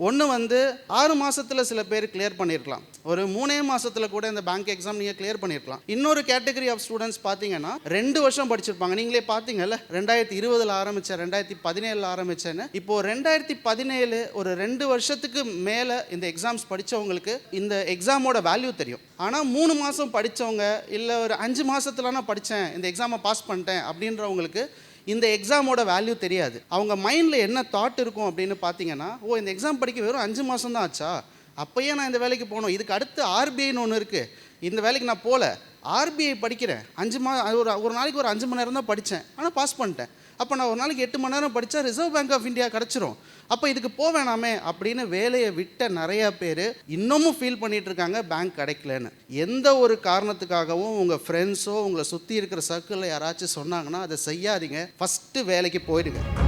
ஒன்று வந்து 6 மாதத்தில் சில பேர் கிளியர் பண்ணியிருக்கலாம், ஒரு 3 மாதத்தில் கூட இந்த பேங்க் எக்ஸாம் நீங்கள் கிளியர் பண்ணியிருக்கலாம். இன்னொரு கேட்டகரி ஆஃப் ஸ்டூடெண்ட்ஸ் பார்த்தீங்கன்னா 2 வருஷம் படிச்சிருப்பாங்க. நீங்களே பார்த்தீங்கல்ல, 2020 ஆரம்பித்தேன், 2017 ஆரம்பித்தேன்னு. இப்போது 2017 ஒரு 2 வருஷத்துக்கு மேலே இந்த எக்ஸாம்ஸ் படித்தவங்களுக்கு இந்த எக்ஸாமோட வேல்யூ தெரியும். ஆனால் 3 மாதம் படித்தவங்க, இல்லை ஒரு 5 மாதத்துல நான் படித்தேன், இந்த எக்ஸாமை பாஸ் பண்ணிட்டேன் அப்படின்றவங்களுக்கு இந்த எக்ஸாமோட வேல்யூ தெரியாது. அவங்க மைண்டில் என்ன தாட் இருக்கும் அப்படின்னு பார்த்தீங்கன்னா, ஓ இந்த எக்ஸாம் படிக்க வெறும் 5 மாதம் தான் ஆச்சா, அப்போயே நான் இந்த வேலைக்கு போகணும், இதுக்கு அடுத்து ஆர்பிஐன்னு ஒன்று இருக்குது, இந்த வேலைக்கு நான் போகல, ஆர்பிஐ படிக்கிறேன், 5 ஒரு நாளைக்கு ஒரு 5 மணி நேரம் தான் படித்தேன், ஆனால் பாஸ் பண்ணிட்டேன், அப்போ நான் ஒரு நாளைக்கு 8 மணி நேரம் படித்தா ரிசர்வ் பேங்க் ஆஃப் இந்தியா கிடச்சிரும், அப்போ இதுக்கு போவேணாமே அப்படின்னு வேலையை விட்ட நிறையா பேர் இன்னமும் ஃபீல் பண்ணிகிட்டு இருக்காங்க பேங்க் கிடைக்கலன்னு. எந்த ஒரு காரணத்துக்காகவும் உங்கள் ஃப்ரெண்ட்ஸோ உங்களை சுற்றி இருக்கிற சர்க்கிளில் யாராச்சும் சொன்னாங்கன்னா அதை செய்யாதீங்க, ஃபஸ்ட்டு வேலைக்கு போயிடுங்க.